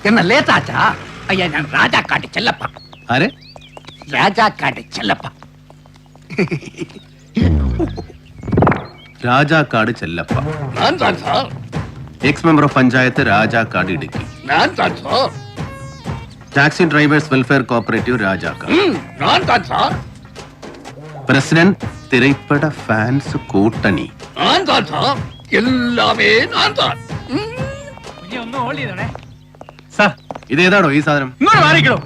എന്നല്ലേ താച്ച? അയ്യാ, ഞാൻ രാജാക്കാട് ചെല്ലപ്പ. ആരെ? രാജാക്കാട് ചെല്ലപ്പ. രാജാക്കാട് ചെല്ലപ്പ. ഞാൻ താൻ sir. Ex member of panchayat Rajakkad Idukki. ഞാൻ താൻ sir. Taxi drivers welfare cooperative Rajakkad. ഞാൻ താൻ സാർ. പ്രസിഡന്റ് തിരൈപ്പട ഫാൻസ് കൂട്ടണി. ഞാൻ താൻ സാർ. എല്ലാമേ ഞാൻ താൻ. ഇതേതാണോ ഈ സാധനം? ഇങ്ങോട്ട് മാറിക്കണോ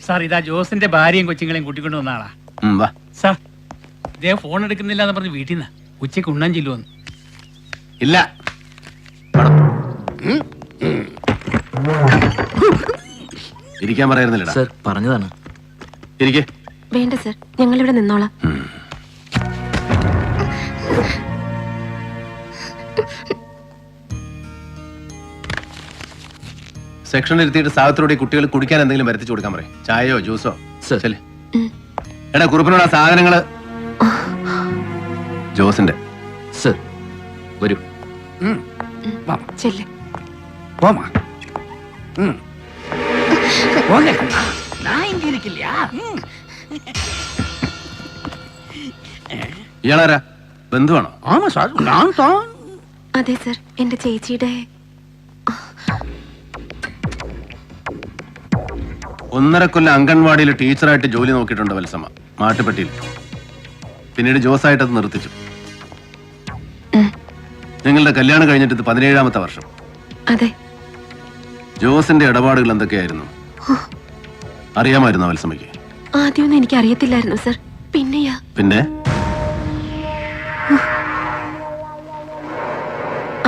സാർ? ഇതാ ജോസിന്റെ ഭാര്യയും കൊച്ചുങ്ങളെയും കൂട്ടിക്കൊണ്ട് വന്ന ആളാ വാ. സാർ, ഇദ്ദേഹം ഫോൺ എടുക്കുന്നില്ല എന്ന് പറഞ്ഞ് വീട്ടിൽ നിന്ന് ഉച്ചയ്ക്ക് ഉണ്ണാൻ ചെല്ലുവന്നു. ഇല്ല, ഇരിക്കാൻ പറയായിരുന്നില്ലടാ. സർ പറഞ്ഞതാണ്. ഇരിക്കേ. വേണ്ട സർ, ഞങ്ങൾ ഇവിടെ നിന്നോളാം. സെക്ഷനിൽ ഇരുത്തിയിട്ട് സാഹത്തിലൂടെ കുട്ടികൾ കുടിക്കാൻ എന്തെങ്കിലും വരുത്തിച്ചു കൊടുക്കാൻ പറയും. ചായയോ ജ്യൂസോ. ശരി. എടാ, കുറുപ്പിനോട് ആ സാധനങ്ങള്. ജോസിന്റെ. സർ വരൂ. ചെല്ല്. പോമാ. ഞാൻ ഇരിക്കില്ല. ഇയാളാരാ? ബന്ധുവാണോ? ആമാ സാർ, ഞാൻ താൻ. അതെ സർ, എന്റെ ചേച്ചിയുടെ. 1.5 കൊല്ലം അംഗൻവാടിയിൽ ടീച്ചറായിട്ട് ജോലി നോക്കിയിട്ടുണ്ട് വത്സമ്മ, മാട്ടുപ്പെട്ടിയിൽ. പിന്നീട് ജോസായിട്ട് അത് നിർത്തിച്ചു. നിങ്ങളുടെ കല്യാണം കഴിഞ്ഞിട്ട് ഇത് 17ാമത്തെ വർഷം. അതെ. ജോസിന്റെ ഇടപാടുകൾ എന്തൊക്കെയായിരുന്നു? അറിയാമായിരുന്നോ വത്സമ്മയ്ക്ക്? ആദ്യമൊന്നും എനിക്ക് അറിയത്തില്ലായിരുന്നു സർ. പിന്നെയാ. പിന്നെ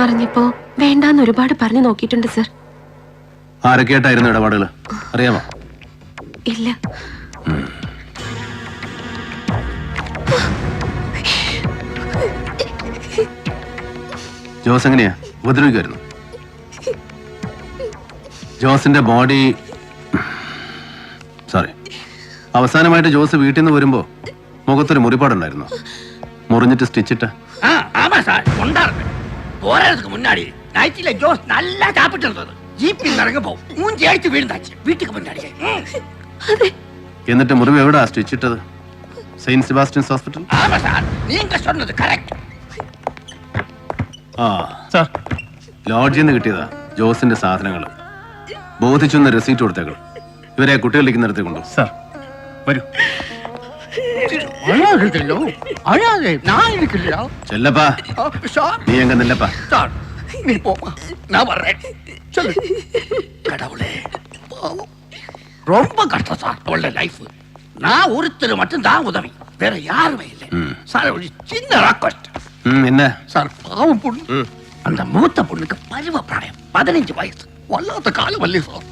അറിഞ്ഞപ്പോ വേണ്ടാന്ന് ഒരുപാട് പറഞ്ഞു നോക്കിയിട്ടുണ്ട് സർ. ആരൊക്കെയായിട്ടായിരുന്നു ഇടപാടുകൾ അറിയാമോ? ഇല്ല. ജോസ് എങ്ങനെയാ ഉപദ്രവിക്കുമായിരുന്നു? ജോസിന്റെ ബോഡി സോറി അവസാനമായിട്ട് ജോസ് വീട്ടിൽ നിന്ന് വരുമ്പോ മുഖത്തൊരു മുറിപ്പാടുണ്ടായിരുന്നു. മുറിഞ്ഞിട്ട് സ്റ്റിച്ചിട്ട്. ஆமா சார், கொண்டாருங்க. போறதுக்கு முன்னாடி நைட்டில ஜோஸ் நல்லா சாப்பிட்டு இருந்தது. ஜீப்பில் இறங்கப்போ மூஞ்சி அடிச்சு விழுந்தாச்சு வீட்டுக்கு முன்னாடி. എന്നിട്ട് മുറിവ് എവിടാ സ്റ്റിച്ചിട്ടത്? Saint Sebastian's hospital. ஆமா சார், நீங்க சொன்னது கரெக்ட். ആ സാർ, ലോഡ്ജിൽ നിന്ന് കിട്ടിയതാ ജോസിന്റെ സാധനങ്ങൾ. ബോധിച്ചൊന്ന് റെസീറ്റ് കൊടുത്തേക്കൾ. ഇവരെ കുട്ടികളിരിക്കുന്നിടത്ത് കൊണ്ടു. സാർ വരൂ. அழாதோ அழாதே, நான் இருக்கல. ചെല്ലപ്പാ, சார் നീ എങ്ക നില്ലപ്പാ. சார், நீ போமா, நான் வர்றேன். சொல்லு. கடவுளே, பாவம், ரொம்ப கஷ்டம் சார் அவளோட லைஃப். நான் ஒருத்தர் மட்டும் தான் உதவி, வேற யாருமே இல்லை சார். ஒரு சின்ன ராக்கஸ்ட் என்ன சார், பாவம் பொண்ணு. அந்த மூத்த பொண்ணுக்கு பருவ பிராயம், 15 வயசு. വല്ലാത്ത കാലമല്ലേ സാർ.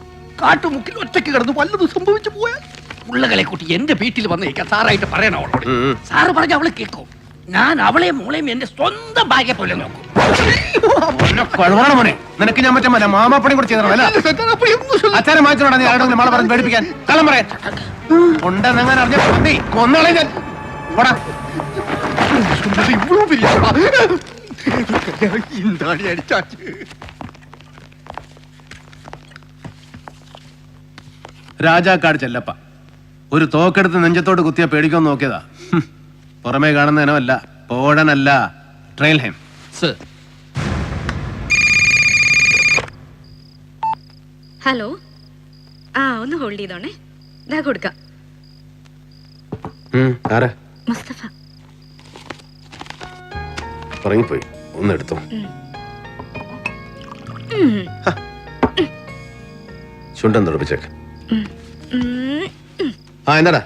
കാട്ടുമുക്കിൽ ഒറ്റയ്ക്ക് കിടന്ന് വല്ലതും സംഭവിച്ചു പോയാൽ പിള്ളകളെ കൂട്ടി എന്റെ വീട്ടിൽ വന്നിരിക്കാൻ സാറായിട്ട് പറയണം അവളോട്. സാറ് പറഞ്ഞ അവള് കേൾക്കും. ഞാൻ അവളെയും മോളെയും എന്റെ സ്വന്തം ഭാര്യ പോലെ നോക്കും. നിനക്ക് ഞാൻ മറ്റേ മാമാപ്പണി കൂടെ ചെയ്തോ? അച്ഛനെ മാറ്റണോടാ നീ ആരോടെങ്കിലും മാളെ പറഞ്ഞ് പേടിപ്പിക്കാൻ? കള്ളം പറയാൻ ഉണ്ടെന്നെങ്ങനെ അറിഞ്ഞ കൊന്നോളെ ഞാൻ. രാജാക്കാട് ചെല്ലപ്പ ഒരു തോക്കെടുത്ത് നെഞ്ചത്തോട് കുത്തിയ പേടിക്കൊന്ന് നോക്കിയതാ. പുറമേ കാണുന്നതിനല്ല, പോഴനല്ല, ട്രെയിൽഹൈം. ഹലോ. ഒന്ന് ഹോൾഡ് ചെയ്തോണേ, ഇതാ കൊടുക്കാം. മുസ്തഫ ഉറങ്ങിപ്പോയി, ഒന്ന് എടുത്തോ. ചുണ്ടൻ തുറപ്പിച്ചേക്ക്. എന്താടാ?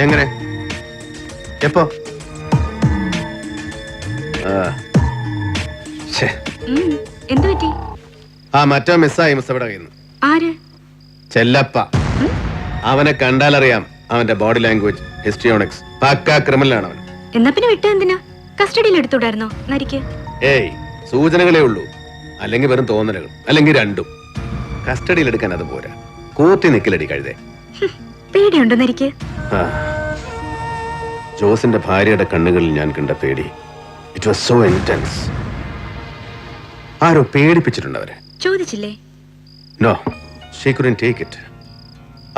എങ്ങനെ? എപ്പോ? എന്ത് പറ്റി? മറ്റോ മിസ്സായി മുസ്തഫയുടെ കയ്യിൽ നിന്ന്. ആര്? ചെല്ലപ്പ. അവനെ കണ്ടാലറിയാം അവന്റെ ബോഡി ലാംഗ്വേജ്, ഹിസ്ട്രിയോണിക്സ്. പക്കാ ക്രിമിനൽ ആണ് അവൻ. എന്നാ പിന്നെ വിട്ട എന്തിനാ? കസ്റ്റഡിയിൽ എടുത്തുകൂടായിരുന്നോ നരിക്ക്? ഏയ്, സൂചനകളേ ഉള്ളൂ, അല്ലെങ്കിൽ വെറും തോന്നലുകൾ, അല്ലെങ്കിൽ രണ്ടും. കസ്റ്റഡിയിൽ എടുക്കാൻ അത് പോരാ, കൂത്തി നിക്കലടി കഴുതേ. പേടിയുണ്ടോ നരിക്ക്? ജോസിന്റെ ഭാര്യയുടെ കണ്ണുകളിൽ ഞാൻ കണ്ട പേടി, ഇറ്റ് വാസ് സോ ഇന്റൻസ്. ആരോ പേടിപ്പിച്ചിട്ടുണ്ട് അവരെ. ചോദിച്ചില്ലേ? No, she couldn't take it.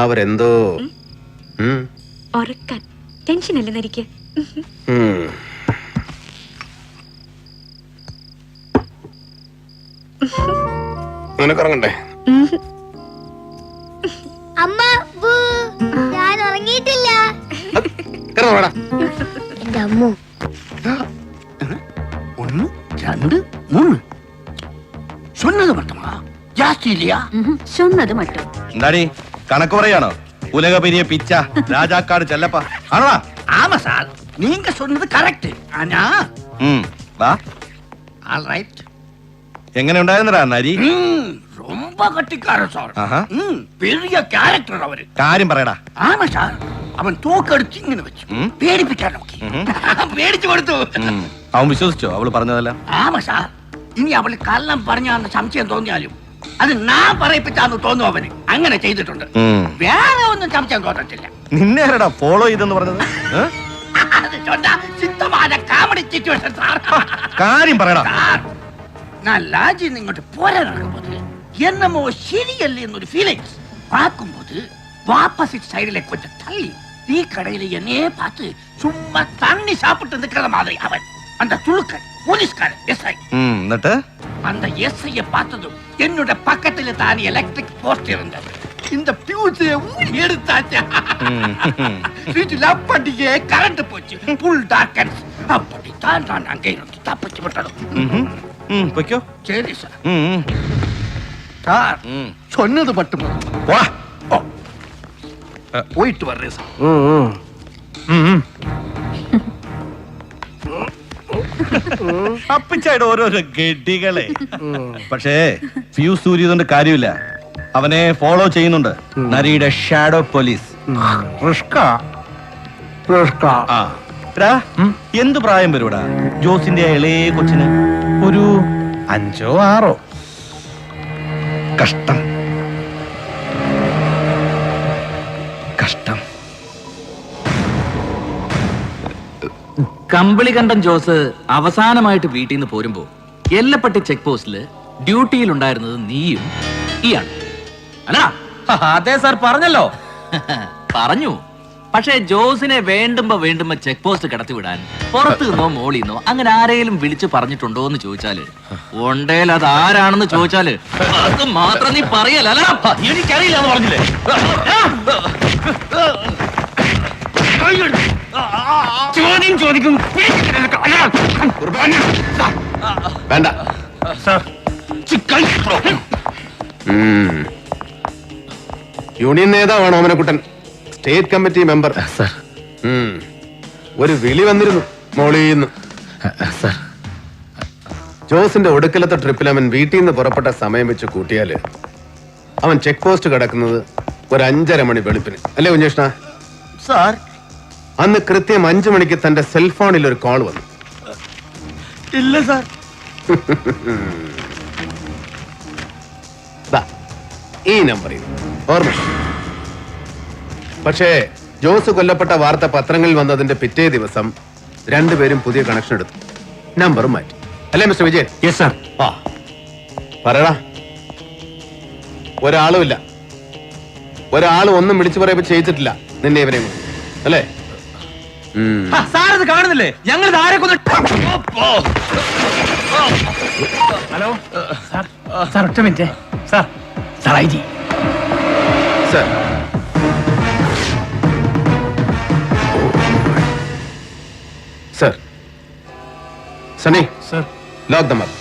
അവരെന്തോ ഉറക്കാൻ ടെൻഷൻ അല്ലേ നരിക്ക്? നിനക്കിറങ്ങണ്ടേ? അമ്മ ഞാൻ ഉറങ്ങിയിട്ടില്ല. എന്റെ അമ്മു ഒന്ന് രണ്ട് മൂന്ന് சொன்னது மட்டுமா ஜாஸ்தி இல்லையா? ചൊന്നത് മട്ടും. എന്താടി കണക്ക് പറയാണോ? ഉലക പെരിയ പിച്ച രാജാക്കാട് ചെല്ലപ്പ ആണോ? ஆமா சார், நீங்க சொன்னது கரெக்ட். ஆனா വാ. All right. എങ്ങനെ ഉണ്ടായിരുന്നടാ നരി? ரொம்ப கட்டிக்காரன் சார். ஆஹா. பெரிய கேரக்டர் அவரு. കാര്യം പറയടാ. ஆமா சார், അവൻ തോക്കെടുത്ത് ഇങ്ങനെ വെച്ചു പേടിപ്പിക്കാൻ നോക്കി. പേടിച്ചു കൊടുത്തു. അവൻ വിശ്വസിച്ചോ അവള് പറഞ്ഞതെല്ലാം? ആമാ സാർ, ഇനി അവൾ കള്ളം പറഞ്ഞാന്ന് സംശയം തോന്നിയാലും അത് ഞാൻ പറയിപ്പിച്ചാന്ന് തോന്നും അവന്. അങ്ങനെ ചെയ്തിട്ടുണ്ട്. വേറെ ഒന്നും സംശയം തോന്നത്തില്ല. നിന്നെ ആരടാ ഫോളോ ചെയ്തെന്ന് പറഞ്ഞത്? അത് சொன்னா சித்தமான காமெடி സിറ്റുവേഷൻ സാർ. കാര്യം പറയടാ. സാർ, நான் லாஜின்னு இங்கോട്ട് പോരാൻ നടക്കുമ്പോൾ എന്നമോ ശരിയല്ലേ എന്നൊരു ഫീലിങ്സ് பார்க்கும்போது ஆப்போசிட் சைடுல கொஞ்சம் தள்ளி டீ கடையில என்னையே பார்த்து சும்மா தண்ணி சாப்பிட்டு இருக்கிற மாதிரி அவன் அந்த துளுக்கன் போலீஸ்காரன் எஸ்ஐ. എന്നിട്ട് அந்த எஸ்ஐய பார்த்ததும் என்னோட பக்கத்துல தான் எலக்ட்ரிக் போஸ்ட் இருந்தது. இந்த பியூஸை ஊறி எடுத்தாச்சா. வீட்டுல அப்படியே கரண்ட் போச்சு. புல் டார்க்கன்ஸ். அப்படித்தான் நான் அங்கே இருந்து தப்பிச்சு விட்டதும். പൊയ്ക്കോ. சரி சார். சார், சொன்னது மட்டும் വാ. போயிட்டு வர்றேன் சார். അപ്പിച്ചായിട്ട് ഓരോരോ ഗഡികളെ. പക്ഷേ ഫ്യൂസ് ഊരിയതുകൊണ്ട് കാര്യമില്ല. അവനെ ഫോളോ ചെയ്യുന്നുണ്ട് നരിയുടെ ഷാഡോ പോലീസ്. എന്ത് പ്രായം വരുടാ ജോസിന്റെ ഇളയ കൊച്ചിന്? ഒരു 5 or 6. കഷ്ടം കഷ്ടം. കമ്പിളി കണ്ടൻ ജോസ് അവസാനമായിട്ട് വീട്ടിൽ നിന്ന് പോരുമ്പോ എല്ലപ്പെട്ടി ചെക്ക് പോസ്റ്റില് ഡ്യൂട്ടിയിൽ ഉണ്ടായിരുന്നത് നീയും ഈയാണ് അല്ലടാ? അതെ സാർ, പറഞ്ഞല്ലോ. പറഞ്ഞു. പക്ഷേ ജോസിനെ വേണ്ടുമ്പോ ചെക്ക് പോസ്റ്റ് കടത്തി വിടാൻ പുറത്തു നിന്നോ മോളിൽ നിന്നോ അങ്ങനെ ആരെങ്കിലും വിളിച്ചു പറഞ്ഞിട്ടുണ്ടോ എന്ന് ചോദിച്ചാല് ഉണ്ടേൽ അത് ആരാണെന്ന് ചോദിച്ചാല് അത് മാത്രം നീ പറയല്ല. എനിക്കറിയില്ല എന്ന് പറഞ്ഞില്ലേ? ചോദ്യം ചോദിക്കും. വേണ്ട സാർ, യൂണിയൻ നേതാവാണ് ഓമനക്കുട്ടൻ, സ്റ്റേറ്റ് കമ്മിറ്റി മെമ്പർ. ഒരു വിളി വന്നിരുന്നു മോളീന്ന്. ജോസിന്റെ ഒടുക്കലത്തെ ട്രിപ്പിൽ അവൻ വീട്ടിൽ നിന്ന് പുറപ്പെട്ട സമയം വെച്ച് കൂട്ടിയാല് അവൻ ചെക്ക് പോസ്റ്റ് കിടക്കുന്നത് ഒരു 5:30 മണി വെളുപ്പിന് അല്ലേ കുഞ്ഞേഷ്ണ? സാർ, അന്ന് കൃത്യം 5 മണിക്ക് തന്റെ സെൽഫോണിൽ ഒരു കോൾ വന്നു. ഇല്ല സാർ. ഈ നമ്പറിൽ ഓർമ്മ. പക്ഷേ ജോസ് കൊല്ലപ്പെട്ട വാർത്ത പത്രങ്ങളിൽ വന്നതിന്റെ പിറ്റേ ദിവസം രണ്ടുപേരും പുതിയ കണക്ഷൻ എടുത്തു, നമ്പറും മാറ്റി. അല്ലേ മിസ്റ്റർ വിജയൻ? Yes sir. പറയടാ. ഒരാളുമില്ല, ഒരാളും ഒന്നും വിളിച്ചു പറയുമ്പോ ചെയ്യിച്ചിട്ടില്ല നിന്നെ ഇവരെ അല്ലേ? സാർ ഇത് കാണുന്നില്ലേ? ഞങ്ങൾ ആരെ ഹലോ സാർ. സാർ ഒറ്റ minute sir. Sir I G sir. Sir. Sunny sir. Lock dum up.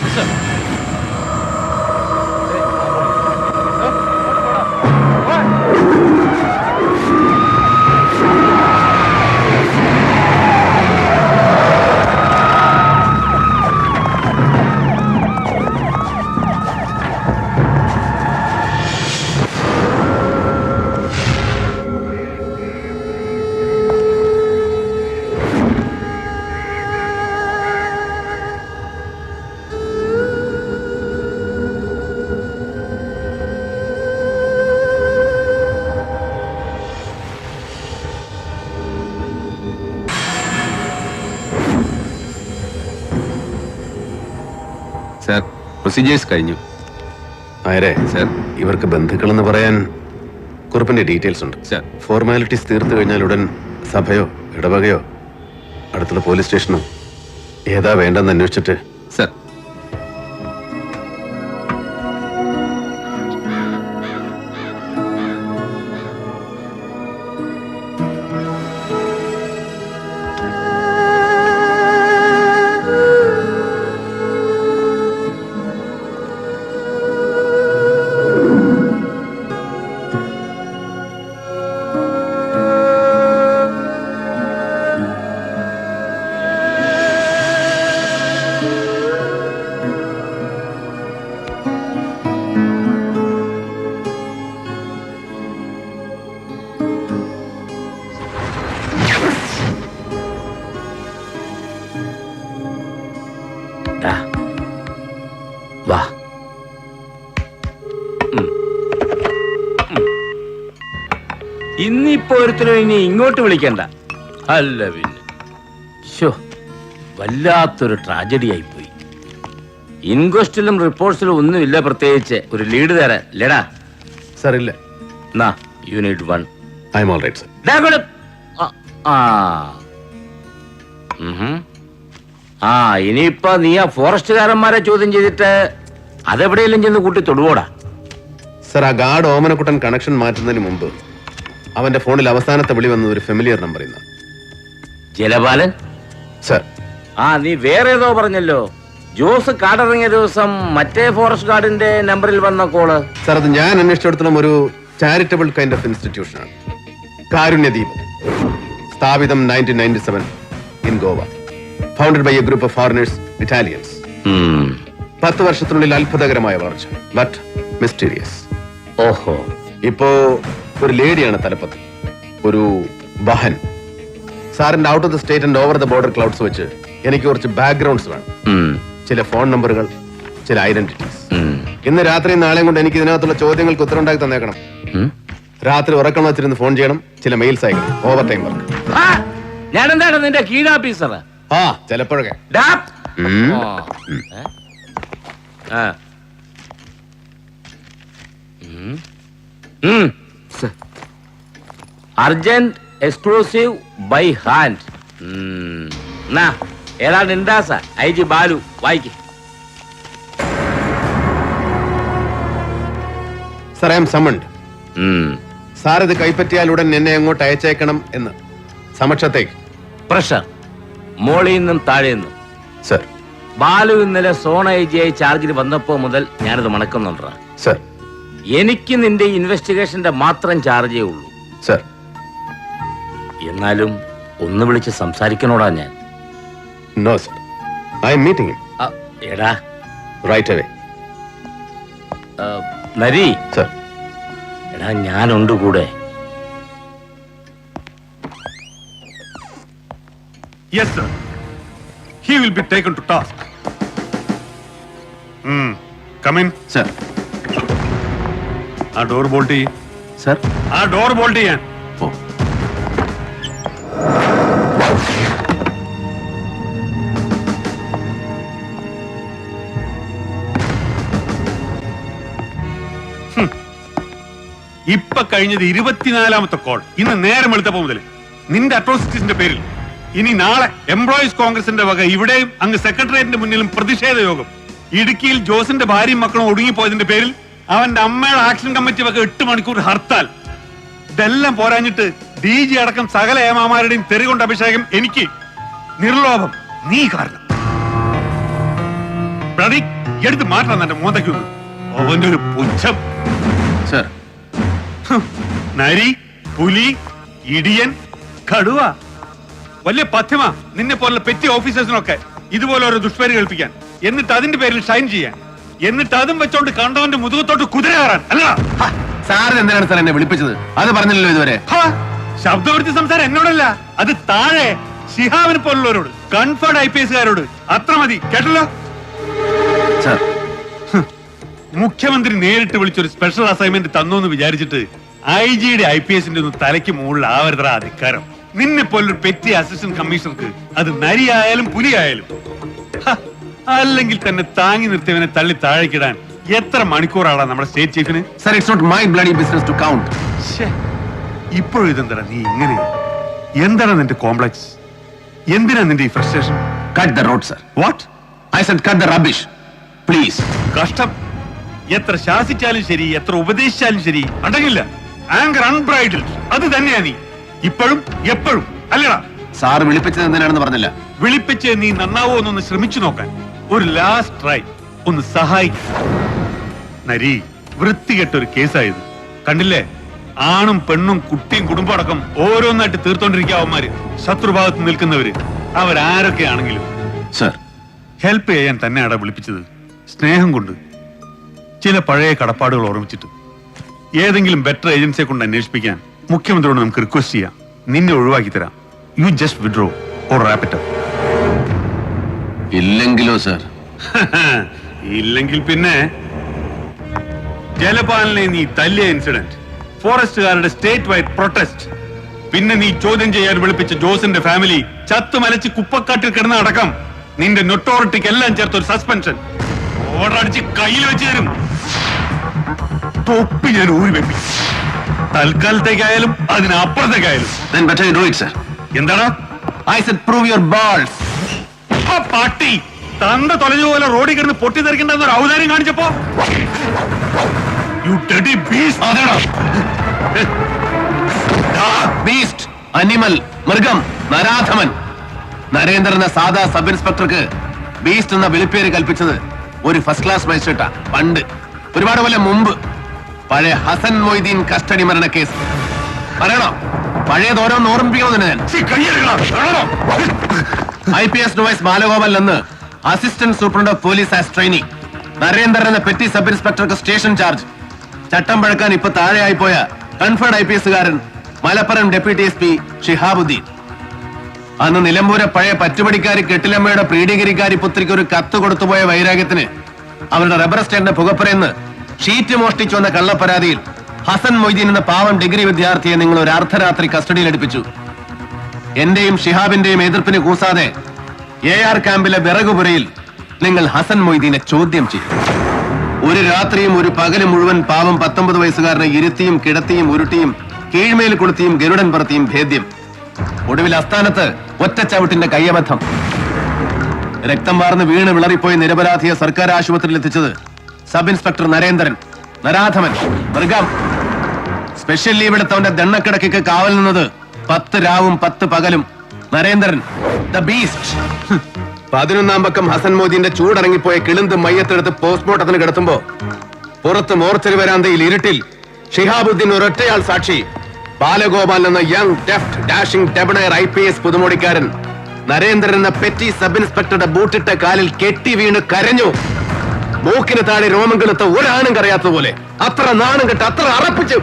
Procedures കഴിഞ്ഞു. ആരെ സർ. ഇവർക്ക് ബന്ധുക്കളെന്ന് പറയാൻ കുറിപ്പിന്റെ ഡീറ്റെയിൽസ് ഉണ്ട്. സർ. ഫോർമാലിറ്റീസ് തീർത്തു കഴിഞ്ഞാൽ ഉടൻ സഭയോ ഇടവകയോ അടുത്തുള്ള പോലീസ് സ്റ്റേഷനോ ഏതാ വേണ്ടെന്ന് അന്വേഷിച്ചിട്ട്. സർ. വാ. ഇന്നിപ്പോ ഒരുത്തരും ഇനി ഇങ്ങോട്ട് വിളിക്കണ്ട. അല്ല പിന്നെ ശോ, വല്ലാത്തൊരു ട്രാജഡി ആയിപ്പോയി. ഇൻക്വസ്റ്റിലും റിപ്പോർട്ട്സിലും ഒന്നുമില്ല പ്രത്യേകിച്ച് ഒരു ലീഡ് തരാൻ. ലെടാ സാർ ഇല്ല. Unit 1. I'm all right sir. ഇനിയിപ്പോ നീ ആ ഫോറസ്റ്റുകാരന്മാരെ ചോദ്യം ചെയ്തിട്ട് അതെവിടെയെങ്കിലും ചെന്ന് കൂട്ടി തൊടുവോടാ. സർ, ആ ഗാർഡ് ഓമനക്കുട്ടൻ കണക്ഷൻ മാറ്റുന്നതിന് മുമ്പ് അവന്റെ ഫോണിൽ അവസാനത്തെ വിളി വന്നത് ഒരു ഫെമിലിയർ നമ്പർ ഇന്ന്. ജലപാലൻ സർ. നീ വേറെ ഏതോ പറഞ്ഞല്ലോ. ജോസ് കാടിറങ്ങിയ ദിവസം മറ്റേ ഫോറസ്റ്റ് ഗാർഡിന്റെ നമ്പറിൽ വന്ന കോള്. സർ, അത് ഞാൻ അന്വേഷിച്ചിടത്തോളം ഒരു ചാരിറ്റബിൾ കൈൻഡ് ഓഫ് ഇൻസ്റ്റിറ്റ്യൂഷനാണ്. കാരുണ്യദീപം, സ്ഥാപിതം 1997 in Goa. Founded by a group of foreigners, Italians. 10 വർഷത്തിനുള്ളിൽ അത്ഭുതകരമായ വളർച്ച, ബട്ട് മിസ്റ്റീരിയസ്. ഓഹോ. ഇപ്പോ ഒരു ലേഡിയാണ് തലപ്പത്ത്, ഒരു ബഹൻ. സാറിന്റെ out of the state and over the border clouds വെച്ച് എനിക്ക് കുറച്ച് ബാക്ക്ഗ്രൗണ്ട്സ് വേണം. ചില ഫോൺ നമ്പറുകൾ, ചില ഐഡന്റിറ്റീസ്. ഇന്ന് രാത്രിയും നാളെയും കൊണ്ട് എനിക്ക് ഇതിനകത്തുള്ള ചോദ്യങ്ങൾക്ക് ഉത്തരം ഉണ്ടാക്കി തന്നേക്കണം. രാത്രി ഉറക്കം വെച്ചിരുന്ന് ഫോൺ ചെയ്യണം, ചില മെയിൽസ് അയക്കണം, ഓവർ ടൈം വർക്ക്. ഞാൻ എന്താണ് നിന്റെ കീഴാഫീസർ? ചിലപ്പോഴൊക്കെ. Urgent exclusive by hand. ഏതാണ് ഇൻഡാസ IG ബാലു, വായിക്ക്. Sir, I am summoned. Sir ഇത് കൈപ്പറ്റിയാൽ ഉടൻ എന്നെ അങ്ങോട്ട് അയച്ചേക്കണം എന്ന്. സമക്ഷത്തേക്ക്. പ്രഷർ മോളിൽ നിന്നും താഴെ നിന്നും. സർ. ബാലു ഇന്നലെ സോൺ IG ചാർജിൽ വന്നപ്പോ മുതൽ ഞാനിത് മണക്കുന്നുണ്ടാ. സർ. എനിക്ക് നിന്റെ ഇൻവെസ്റ്റിഗേഷന്റെ മാത്രം ചാർജേ ഉള്ളൂ. സർ. എന്നാലും ഒന്ന് വിളിച്ച് സംസാരിക്കണോടാ ഞാൻ. No sir, I M meeting him. എടാ, റൈറ്റ് അവേ. നരി. സർ. എടാ, ഞാനുണ്ട് കൂടെ. Yes, sir. He will be taken to task. Come in. Sir. ആ ഡോർ ബോൾട്ട് ചെയ്യ്. സർ. ആ ഡോർ ബോൾട്ട് ചെയ്യാൻ. ഓ. ഇപ്പൊ കഴിഞ്ഞത് 24ാമത്തെ കോൾ. ഇന്ന് നേരം വെളുത്തപ്പോ മുതൽ നിന്റെ അട്രോസിറ്റീസിന്റെ പേരിൽ ഇനി നാളെ എംപ്ലോയീസ് കോൺഗ്രസിന്റെ വക ഇവിടെയും അങ്ങ് സെക്രട്ടേറിയറ്റിന്റെ മുന്നിലും പ്രതിഷേധ യോഗം. ഇടുക്കിയിൽ ജോസിന്റെ ഭാര്യയും മക്കളും ഒടുങ്ങിപ്പോയതിന്റെ പേരിൽ അവന്റെ അമ്മയുടെ ആക്ഷൻ കമ്മിറ്റി വക 8 മണിക്കൂർ ഹർത്താൽ. ഇതെല്ലാം പോരാഞ്ഞിട്ട് DG അടക്കം സകല ഏമാമാരുടെയും തെറികൊണ്ട് അഭിഷേകം എനിക്ക്. നിർലോഭം നീ കാരണം. പ്രതി എടുത്ത് മാറ്റണം എന്റെ മോന്തയ്ക്കൊന്ന്. അവന്റെ ഒരു പുച്ഛം. സർ. നരി, പുലി, ഇടിയൻ, കടുവ. വലിയ പഥ്യമാ നിന്നെ പോലുള്ള പെറ്റി ഓഫീസേഴ്സിനൊക്കെ ഇതുപോലെ ഓരോ ദുഷ്പേര് കേൾപ്പിക്കാൻ, എന്നിട്ട് അതിന്റെ പേരിൽ ഷൈൻ ചെയ്യാൻ, എന്നിട്ട് അതും വെച്ചോണ്ട് കണ്ടവന്റെ മുതുകത്തോട്ട് കുതിര കയറാൻ. അല്ല സാറിന് എന്തിനാണ് സാർ എന്നെ വിളിപ്പിച്ചത്? അത് പറഞ്ഞില്ലല്ലോ ഇതുവരെ. ശബ്ദവൃത്തി സംസാരം എന്നോടല്ല, അത് താഴെ ശിഹാബിനെ പോലുള്ളവരോട്, കൺഫേർഡ് IPS-കാരോട്. അത്ര മതി, കേട്ടല്ലോ. മുഖ്യമന്ത്രി നേരിട്ട് വിളിച്ചൊരു സ്പെഷ്യൽ അസൈൻമെന്റ് തന്നോന്ന് വിചാരിച്ചിട്ട് IG-യുടെ IPS-ന്റെ ഒന്നും തലയ്ക്ക് മുകളിൽ ആവരുതാ അധികാരം. നിന്നെ പോലൊരു പെറ്റി അസിസ്റ്റന്റ് കമ്മീഷണർക്ക് അത് നരിയായാലും പുലിയായാലും. അല്ലെങ്കിൽ തന്നെ താങ്ങി നിർത്തിയവനെ തള്ളി താഴേക്കിടാൻ എത്ര മണിക്കൂറാണ് നമ്മുടെ സ്റ്റേറ്റ് ചീഫിന്? Sir, it's not my bloody business to count. ഇപ്പോഴും ഇതെന്താ നീ ഇങ്ങനെ? എന്താണ് നിന്റെ കോംപ്ലക്സ്? എന്തിനാ നിന്റെ ഈ frustration? Cut the road sir. What? I said cut the rubbish please. കഷ്ടം. എത്ര ശാസിച്ചാലും ശരി, എത്ര ഉപദേശിച്ചാലും ശരി, അടങ്ങില്ല. ആങ്കർ അൺബ്രൈഡൽഡ്. അത് തന്നെയാ നീ ഇപ്പോഴും എപ്പോഴും, അല്ലടാ? സാർ വിളിപ്പിച്ചത് എന്തിനാണെന്ന് പറഞ്ഞില്ല. വിളിപ്പിച്ച് നീ നന്നാവോ എന്നൊന്ന് ശ്രമിച്ചു നോക്കാൻ, ഒരു ലാസ്റ്റ് ട്രൈ, ഒന്ന് സഹായിക്കും. നരി, വൃത്തികെട്ടൊരു കേസായത് കണ്ടില്ലേ? ആണും പെണ്ണും കുട്ടിയും കുടുംബം അടക്കം ഓരോന്നായിട്ട് തീർത്തോണ്ടിരിക്കാവന്മാര്, ശത്രുഭാഗത്ത് നിൽക്കുന്നവര്, അവരാരൊക്കെയാണെങ്കിലും. സർ, ഹെൽപ്പ് ചെയ്യാൻ തന്നെയാടാ വിളിപ്പിച്ചത്, സ്നേഹം കൊണ്ട്, ചില പഴയ കടപ്പാടുകൾ ഓർമ്മിച്ചിട്ട്. ഏതെങ്കിലും ബെറ്റർ ഏജൻസിയെ കൊണ്ട് അന്വേഷിപ്പിക്കാൻ മുഖ്യമന്ത്രിയോട് നമുക്ക് റിക്വസ്റ്റ് ചെയ്യാം. നിന്നെ ഒഴിവാക്കി തരാം. You just withdraw or wrap it up. ഇല്ലെങ്കിലോ സർ? ഇല്ലെങ്കിൽ പിന്നെ ജലപാലിനെ നീ തല്ലിയ ഇൻസിഡന്റ്, ഫോറസ്റ്റുകാരുടെ സ്റ്റേറ്റ് വൈഡ് പ്രൊട്ടസ്റ്റ്, പിന്നെ നീ ചോദ്യം ചെയ്യാൻ വിളിപ്പിച്ച ജോസിന്റെ ഫാമിലി ചത്തുമലച്ച് കുപ്പക്കാട്ടിൽ കിടന്ന അടക്കം, നിന്റെ നൊട്ടോറിറ്റിക്ക് എല്ലാം ചേർത്ത് ഒരു സസ്പെൻഷൻ ഓർഡർ അടിച്ച് കയ്യിൽ വെച്ച് തരും. തൊപ്പി ഞാൻ ഊരി വെപ്പി. തൽക്കാലത്തേക്കായാലും അതിനപ്പുറത്തേക്കായാലും. Then better you do it, sir. എന്താണ്? I said prove your balls. ആ പാട്ടി തന്ത തൊലഞ്ഞുപോലെ റോഡിൽ കിടന്ന് പൊട്ടിത്തെറിക്കണ്ടെന്ന് ഒരു ഔദാര്യം കാണിച്ചപ്പോ യു ഡെഡി ബീസ്റ്റ്. അതെടാ ബീസ്റ്റ്, അനിമൽ, മൃഗം, നരാധമൻ. നരേന്ദ്രൻ എന്ന സാധാ സബ് ഇൻസ്പെക്ടർക്ക് ബീസ്റ്റ് എന്ന വിളിപ്പേര് കൽപ്പിച്ചത് ഒരു ഫസ്റ്റ് ക്ലാസ് മജിസ്ട്രേറ്റാ പണ്ട്, ഒരുപാട് കൊല്ലം മുമ്പ്. പഴയ ഹസൻ മൊയ്തീൻ കസ്റ്റഡി മരണ കേസ് പറയണോ? പഴയത് ഓരോന്ന് ഓർമ്മിപ്പിക്കണമെന്ന് ഞാൻ. IPS നോവൈസ് ബാലഗോപാൽ എന്ന് assistant superintendent of police as trainee. Narendran എന്ന പെറ്റി സബ് ഇൻസ്പെക്ടർക്ക് സ്റ്റേഷൻ ചാർജ്. ചട്ടം പഴക്കാൻ ഇപ്പൊ താഴെയായി പോയ കൺഫേർഡ് IPSകാരൻ മലപ്പുറം ഡെപ്യൂട്ടി SP ഷിഹാബുദ്ദീൻ. അന്ന് നിലമ്പൂരെ പഴയ പറ്റുപടിക്കാരി കെട്ടിലമ്മയുടെ പ്രീഡിഗിരിക്കാരി പുത്രിക്ക് ഒരു കത്ത് കൊടുത്തുപോയ വൈരാഗ്യത്തിന് അവരുടെ റബ്ബർ സ്റ്റേറ്റിന്റെ പുകപ്പുരയെന്ന് ഷീറ്റ് മോഷ്ടിച്ചു വന്ന കള്ളപ്പരാതിയിൽ ഹസൻ മൊയ്തീൻ എന്ന പാവം ഡിഗ്രി വിദ്യാർത്ഥിയെ നിങ്ങൾ ഒരു അർദ്ധരാത്രി കസ്റ്റഡിയിൽ എടുപ്പിച്ചു. എന്റെയും ഷിഹാബിന്റെയും എതിർപ്പിന് കൂസാതെ AR ക്യാമ്പിലെ വിറകുപുരയിൽ നിങ്ങൾ ഹസൻ മൊയ്തീനെ ചോദ്യം ചെയ്തു. ഒരു രാത്രിയും ഒരു പകലും മുഴുവൻ പാവം 19 വയസ്സുകാരനെ ഇരുത്തിയും കിടത്തിയും ഉരുട്ടിയും കീഴ്മേൽ കൊളുത്തിയും ഗരുഡൻ പറത്തിയും ഭേദ്യം. ഒടുവിൽ അസ്ഥാനത്ത് ഒറ്റച്ചവിട്ടിന്റെ കയ്യബദ്ധം. രക്തം വാർന്ന് വീണ് വിളറിപ്പോയി നിരപരാധിയെ സർക്കാർ ആശുപത്രിയിൽ എത്തിച്ചത് സബ് ഇൻസ്പെക്ടർ നരേന്ദ്രൻ, നരാധമൻ, മൃഗം. സ്പെഷ്യൽ ലീവ് എടുത്തവന്റെ ദണ്ണക്കിടക്ക് കാവൽ നിന്നത് 10 രാവും 10 പകലും നരേന്ദ്രൻ, ദ ബീസ്റ്റ്. 11-ാം പക്കം ഹസൻ മോദിന്റെ ചൂടറങ്ങിപ്പോയ കിളിന്ത് മയ്യത്തെടുത്ത് പോസ്റ്റ്മോർട്ടത്തിന് കിടത്തുമ്പോ പുറത്ത് മോർച്ചറി വരാന്തയിൽ ഇരുട്ടിൽ ഷിഹാബുദ്ദീൻ ഒരൊറ്റയാൾ സാക്ഷി. ബാലഗോപാൽ എന്ന young deft dashing debonair IPS പുതുമോടിക്കാരൻ നരേന്ദ്രൻ എന്ന പെറ്റി സബ് ഇൻസ്പെക്ടറുടെ ബൂട്ടിട്ട കാലിൽ കെട്ടി വീണ് കരഞ്ഞു. മൂക്കിന് താഴെ രോമം കെളുത്ത ഒരാണും കറിയാത്തതുപോലെ, അത്ര നാണം കെട്ട്, അത്ര അറപ്പിച്ച്.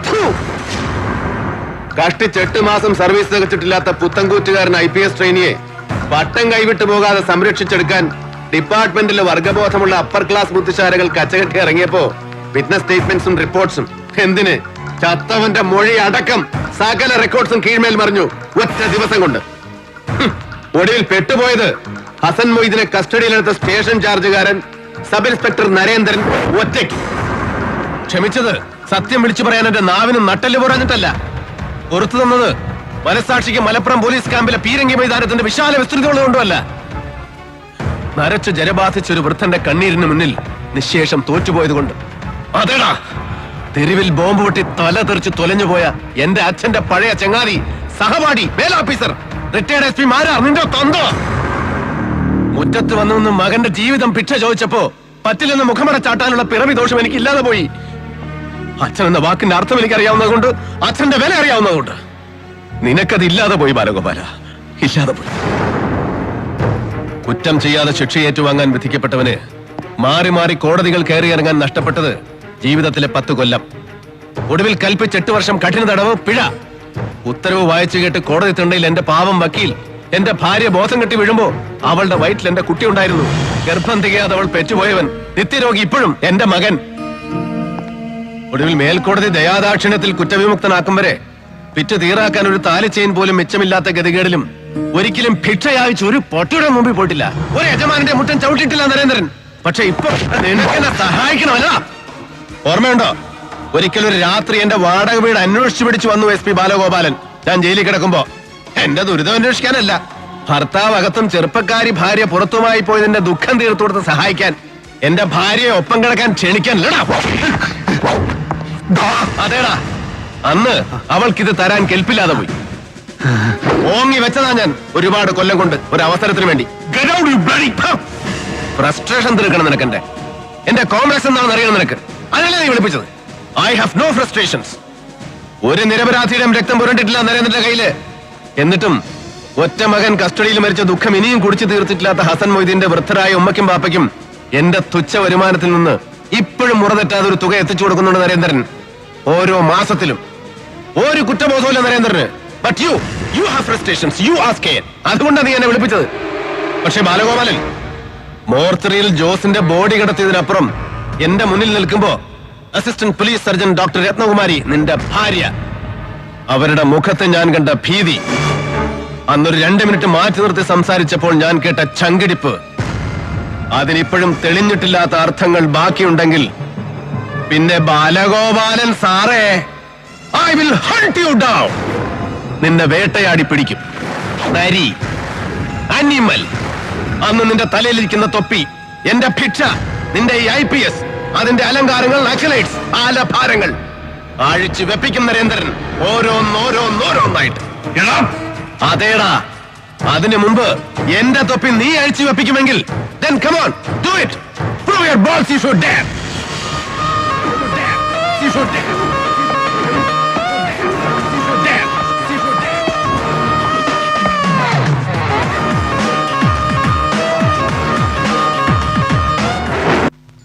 കഷ്ടിച്ച് 8 മാസം സർവീസ് തികച്ചിട്ടില്ലാത്ത പുത്തൻകൂറ്റുകാരൻ IPS ട്രെയിനിയെ പട്ടം കൈവിട്ടു പോകാതെ സംരക്ഷിച്ചെടുക്കാൻ ഡിപ്പാർട്ട്മെന്റിലെ വർഗബോധമുള്ള അപ്പർ ക്ലാസ് ബുദ്ധിശാലകൾ കച്ചകെട്ടി ഇറങ്ങിയപ്പോ വിറ്റ്നസ് സ്റ്റേറ്റ്മെന്റ്സും റിപ്പോർട്ട്സും എന്തിന് ചത്തവന്റെ മൊഴി അടക്കം സകല റെക്കോർഡ്സും കീഴ്മേൽ മറിഞ്ഞു ഒറ്റ ദിവസം കൊണ്ട്. ഒടുവിൽ പെട്ടുപോയത് ഹസൻ മൊയ്ദിനെ കസ്റ്റഡിയിലെടുത്ത സ്റ്റേഷൻ ചാർജുകാരൻ സബ് ഇൻസ്പെക്ടർ നരേന്ദ്രൻ ഒറ്റയ്ക്ക്. ക്ഷമിച്ചത് സത്യം വിളിച്ചു പറയാൻ എന്റെ നാവിന് നട്ടല് പറഞ്ഞിട്ടല്ല, പുറത്തു തന്നത് മനസാക്ഷിക്ക് മലപ്പുറം പോലീസ് ക്യാമ്പിലെ പീരങ്കി മൈതാനത്തിന്റെ വിശാല വിസ്തൃതികളുകൊണ്ടുമല്ല. നരച്ചു ജലബാധിച്ച ഒരു വൃദ്ധന്റെ കണ്ണീരിന് മുന്നിൽ നിശേഷം തോറ്റുപോയത് കൊണ്ട്. അതേടാ, തെരുവിൽ ബോംബ് പൊട്ടി തല തെറിച്ച് തൊലഞ്ഞുപോയ എന്റെ അച്ഛന്റെ പഴയ ചങ്ങാതി, സഹപാഠി, മേലോഫീസർ, റിട്ടയർഡ് SP മാരാർ നിന്റെ തന്തോ മുറ്റത്ത് വന്നു നിന്ന് മകന്റെ ജീവിതം ഭിക്ഷ ചോദിച്ചപ്പോ പറ്റില്ലെന്ന് മുഖമട ചാട്ടാനുള്ള പിറവി ദോഷം എനിക്ക് ഇല്ലാതെ പോയി. അച്ഛൻ എന്ന വാക്കിന്റെ അർത്ഥം എനിക്ക് അറിയാവുന്നതുകൊണ്ട്, അച്ഛന്റെ വില അറിയാവുന്നതുകൊണ്ട്. നിനക്കത് ഇല്ലാതെ പോയി ബാലഗോപാല, ഇല്ലാതെ പോയി. കുറ്റം ചെയ്യാതെ ശിക്ഷ ഏറ്റുവാങ്ങാൻ വിധിക്കപ്പെട്ടവന് മാറി മാറി കോടതികൾ കയറിയിറങ്ങാൻ നഷ്ടപ്പെട്ടത് ജീവിതത്തിലെ 10 കൊല്ലം. ഒടുവിൽ കൽപ്പിച്ച് 8 വർഷം കഠിന തടവ്, പിഴ. ഉത്തരവ് വായിച്ചു കേട്ട് കോടതി തിണ്ടയിൽ എന്റെ പാവം വക്കീൽ എന്റെ ഭാര്യ ബോധം കെട്ടി വീഴുമ്പോ അവളുടെ വയറ്റിൽ എന്റെ കുട്ടി ഉണ്ടായിരുന്നു. ഗർഭം തികയാതെ അവൾ പെറ്റുപോയവൻ, നിത്യരോഗി ഇപ്പോഴും എന്റെ മകൻ. ഒടുവിൽ മേൽക്കോടതി ദയാദാക്ഷിണ്യത്തിൽ കുറ്റവിമുക്തനാക്കും വരെ വിറ്റ് തീറാക്കാൻ ഒരു താലി ചെയിൻ പോലും മിച്ചമില്ലാത്ത ഗതികേടിലും ഒരിക്കലും ഭിക്ഷ യാചിച്ച് ഒരു പൊട്ടിയുടെ മുമ്പിൽ പോയിട്ടില്ല, ഒരു യജമാനന്റെ മുട്ടൻ ചവിട്ടിട്ടില്ല നരേന്ദ്രൻ. പക്ഷെ ഇപ്പൊ നിനക്കെന്നെ സഹായിക്കണമല്ല. ഓർമ്മയുണ്ടോ, ഒരിക്കലും ഒരു രാത്രി എന്റെ വാടക വീട് അന്വേഷിച്ചു പിടിച്ചു വന്നു SP ബാലഗോപാലൻ. ഞാൻ ജയിലിൽ കിടക്കുമ്പോ എന്റെ ദുരിതം അന്വേഷിക്കാനല്ല, ഭർത്താവ് അകത്തും ചെറുപ്പക്കാരി ഭാര്യ പുറത്തുമായി പോയതിന്റെ ദുഃഖം തീർത്തു കൊടുത്ത് സഹായിക്കാൻ, എന്റെ ഭാര്യയെ ഒപ്പം കിടക്കാൻ ക്ഷണിക്കാൻ. അതേടാ, അന്ന് അവൾക്കിത് തരാൻ കെൽപ്പില്ലാതെ പോയി. ഓങ്ങി വെച്ചതാ ഞാൻ ഒരുപാട് കൊല്ലം കൊണ്ട് ഒരു അവസരത്തിന് വേണ്ടി. ഫ്രസ്ട്രേഷൻ തീർക്കണം നിനക്കെന്റെ. എന്റെ കോംപ്ലക്സ് എന്താണെന്ന് അറിയണം നിനക്ക്. അതിനല്ലേ നീ വിളിപ്പിച്ചത്. I have no frustrations. ഒരു നിരപരാധിയുടെയും രക്തം പുരണ്ടിട്ടില്ല നരേന്ദ്രന്റെ കയ്യില്. എന്നിട്ടും ഒറ്റ മകൻ കസ്റ്റഡിയിൽ മരിച്ച ദുഃഖം ഇനിയും കുടിച്ചു തീർത്തിട്ടില്ലാത്ത ഹസൻ മൊയ്തീന്റെ വൃദ്ധരായ ഉമ്മയ്ക്കും പാപ്പയ്ക്കും എന്റെ തുച്ഛ വരുമാനത്തിൽ നിന്ന് ഇപ്പോഴും മുറതെറ്റാതെ ഒരു തുക എത്തിച്ചു കൊടുക്കുന്നുണ്ട് നരേന്ദ്രൻ. ഓരോ മാസത്തിലും ഒരു കുറ്റബോധമില്ല നരേന്ദ്രന്. But you have frustrations, you are scared. അതുകൊണ്ടാണ് നീ എന്നെ വിളിപ്പിച്ചത്. പക്ഷെ ബാലഗോപാലൻ, മോർച്ചറിയിൽ ജോസിന്റെ ബോഡി കിടത്തിയതിനപ്പുറം എന്റെ മുന്നിൽ നിൽക്കുമ്പോ assistant police surgeon doctor Ratnakumari, നിന്റെ ഭാര്യ, അവരുടെ മുഖത്ത് ഞാൻ കണ്ട ഭീതി, അന്നൊരു 2 മിനിറ്റ് മാറ്റി നിർത്തി സംസാരിച്ചപ്പോൾ ഞാൻ കേട്ട ചങ്കിടിപ്പ്, അതിനിപ്പോഴും തെളിഞ്ഞിട്ടില്ലാത്ത അർത്ഥങ്ങൾ ബാക്കിയുണ്ടെങ്കിൽ പിന്നെ ബാലഗോപാലൻ സാറേ, I will hunt you down. നിന്നെ വേട്ടയാടി പിടിക്കും. നരി, അനിമൽ. അന്ന് നിന്റെ തലയിലിരിക്കുന്ന തൊപ്പി, എന്റെ ഭിക്ഷ, നിന്റെ ഈ IPS, അതിന്റെ അലങ്കാരങ്ങൾ, നക്സലൈറ്റ്സ്, ആലഭാരങ്ങൾ അഴിച്ചു വെപ്പിക്കും നരേന്ദ്രൻ, ഓരോന്നോരോന്നോരോന്നായിട്ട്. അതേടാ, അതിനു മുമ്പ് എന്റെ തൊപ്പി നീ അഴിച്ചു വെപ്പിക്കുമെങ്കിൽ then come on, do it. Prove your balls, you should dare. You should dare.